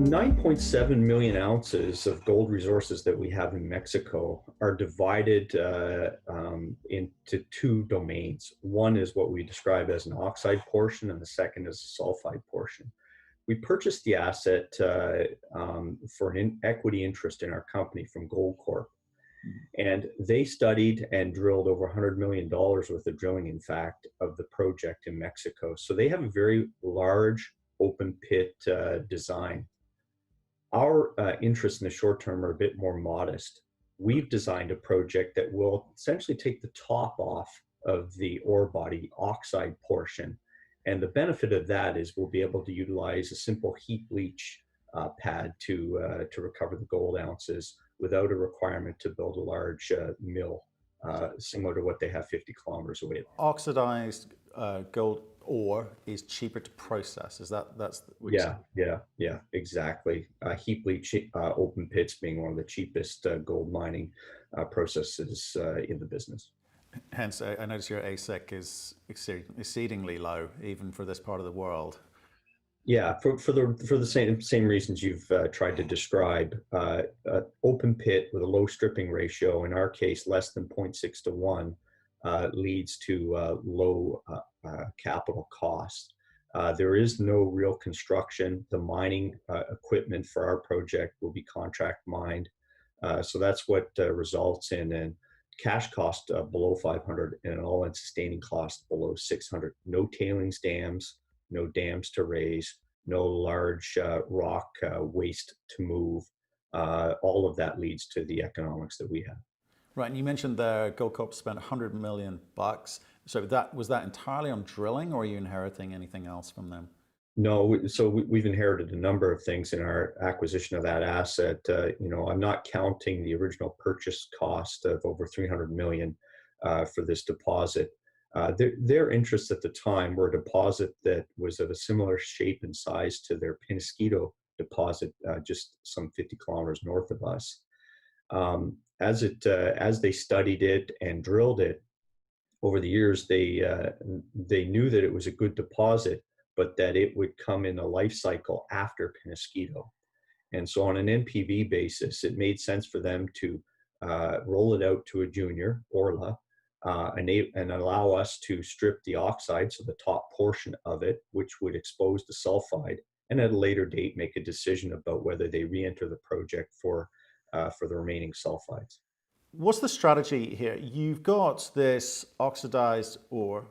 9.7 million ounces of gold resources that we have in Mexico are divided into two domains. One is what we describe as an oxide portion, and the second is a sulphide portion. We purchased the asset for an equity interest in our company from Goldcorp. And they studied and drilled over $100 million worth of drilling, in fact, of the project in Mexico. So they have a very large open pit design. Our interests in the short term are a bit more modest. We've designed a project that will essentially take the top off of the ore body oxide portion. And the benefit of that is we'll be able to utilize a simple heap leach pad to recover the gold ounces without a requirement to build a large mill, similar to what they have 50 kilometers away. Oxidized gold ore is cheaper to process. Is that's what yeah, exactly. Heap leach open pits being one of the cheapest gold mining processes in the business. Hence, I notice your AISC is exceedingly low, even for this part of the world. Yeah, for the same reasons you've tried to describe. Open pit with a low stripping ratio, in our case less than 0.6 to 1, leads to low capital cost. There is no real construction. The mining equipment for our project will be contract mined, so that's what results in an cash cost below 500 and an all-in sustaining cost below 600. No tailings dams, no dams to raise, no large rock waste to move. All of that leads to the economics that we have. Right, and you mentioned the Goldcorp spent $100 million. So was that entirely on drilling, or are you inheriting anything else from them? No, so we've inherited a number of things in our acquisition of that asset. I'm not counting the original purchase cost of over $300 million for this deposit. Their interests at the time were a deposit that was of a similar shape and size to their Penasquito deposit, just some 50 kilometers north of us. As they studied it and drilled it over the years, they knew that it was a good deposit, but that it would come in a life cycle after Penasquito. And so on an NPV basis, it made sense for them to roll it out to a junior, Orla, and allow us to strip the oxide, so the top portion of it, which would expose the sulphide, and at a later date make a decision about whether they re-enter the project for the remaining sulphides. What's the strategy here? You've got this oxidized ore.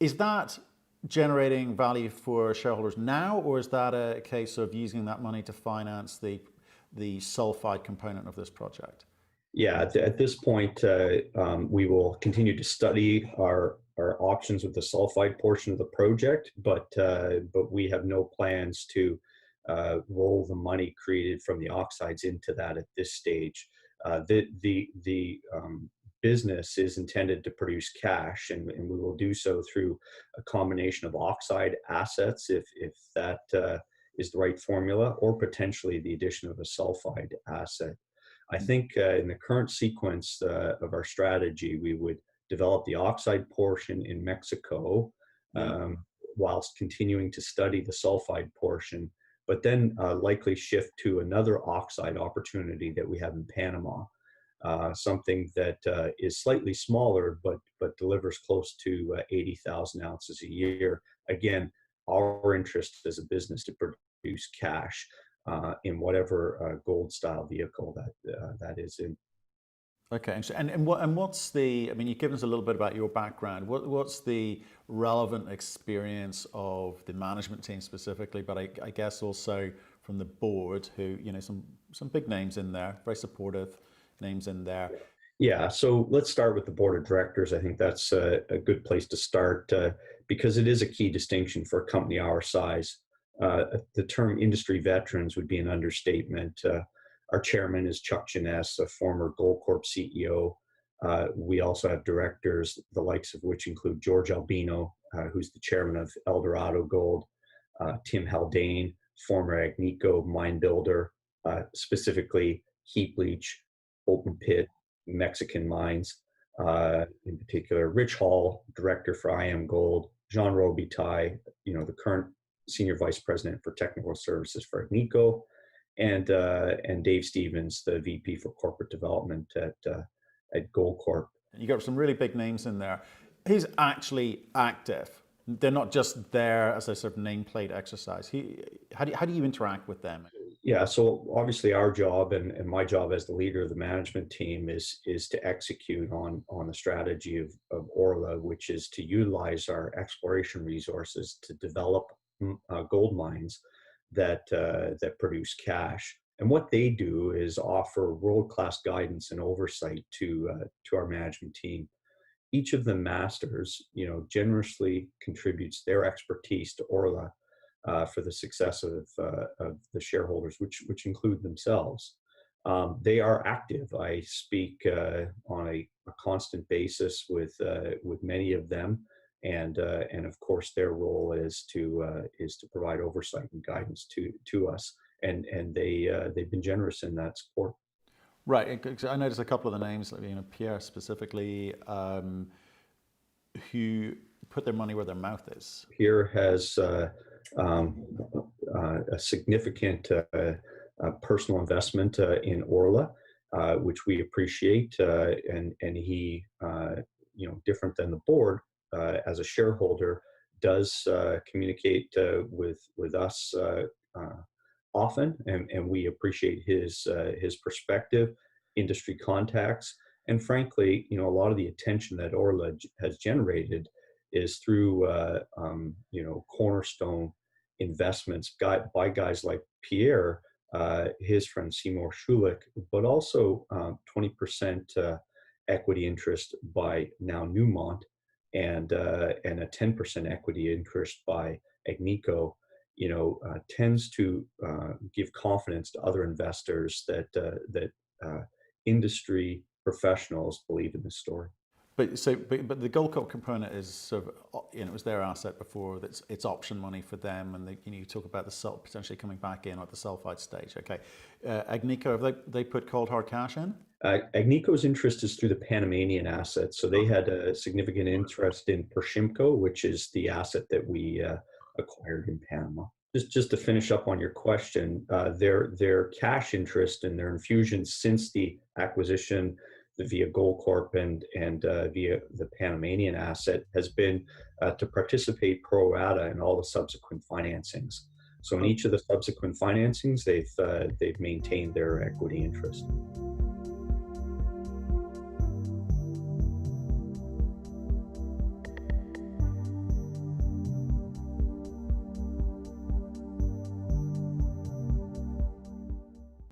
Is that generating value for shareholders now, or is that a case of using that money to finance the sulphide component of this project? Yeah, at this point, we will continue to study our options with the sulphide portion of the project, but we have no plans to roll the money created from the oxides into that at this stage. The business is intended to produce cash, and we will do so through a combination of oxide assets, if that is the right formula, or potentially the addition of a sulphide asset. I think in the current sequence of our strategy, we would develop the oxide portion in Mexico whilst continuing to study the sulphide portion, but then likely shift to another oxide opportunity that we have in Panama, something that is slightly smaller, but delivers close to 80,000 ounces a year. Again, our interest as a business to produce cash in whatever gold style vehicle that is in. Okay, and what's the? I mean, you've given us a little bit about your background. What's the relevant experience of the management team specifically, but I guess also from the board, who some big names in there, very supportive names in there. Yeah, so let's start with the board of directors. I think that's a good place to start because it is a key distinction for a company our size. The term industry veterans would be an understatement. Our chairman is Chuck Jeunesse, a former Goldcorp CEO. We also have directors, the likes of which include George Albino, who's the chairman of Eldorado Gold, Tim Haldane, former Agnico mine builder, specifically heap leach, open pit, Mexican mines, in particular. Rich Hall, director for IM Gold, Jean Robitaille, the current senior vice president for technical services for Agnico, and Dave Stevens, the VP for Corporate Development at Goldcorp. You got some really big names in there. Who's actually active? They're not just there as a sort of nameplate exercise. How do you interact with them? Yeah, so obviously our job and my job as the leader of the management team is to execute on the strategy of Orla, which is to utilize our exploration resources to develop gold mines that produce cash. And what they do is offer world-class guidance and oversight to our management team. Each of the masters, generously contributes their expertise to Orla for the success of the shareholders, which include themselves. They are active. I speak on a constant basis with many of them, and of course their role is to provide oversight and guidance to us, and they've been generous in that support. Right. I noticed a couple of the names, Pierre specifically, who put their money where their mouth is. Pierre has a significant personal investment in Orla, which we appreciate, and he, different than the board, as a shareholder, does communicate with us often, and we appreciate his perspective, industry contacts, and frankly, a lot of the attention that Orla has generated is through cornerstone investments by guys like Pierre, his friend Seymour Schulich, but also 20% equity interest by now Newmont, and a 10% equity interest by Agnico. Tends to give confidence to other investors that industry professionals believe in this story. But the Goldcorp component is sort of, it was their asset before. It's option money for them, and you talk about the potentially coming back in at the sulphide stage. Okay, Agnico, have they put cold hard cash in? Agnico's interest is through the Panamanian asset, so they had a significant interest in Pershimco, which is the asset that we acquired in Panama. Just to finish up on your question, their cash interest and their infusion since the acquisition via Goldcorp and via the Panamanian asset has been to participate pro rata in all the subsequent financings. So in each of the subsequent financings, they've maintained their equity interest.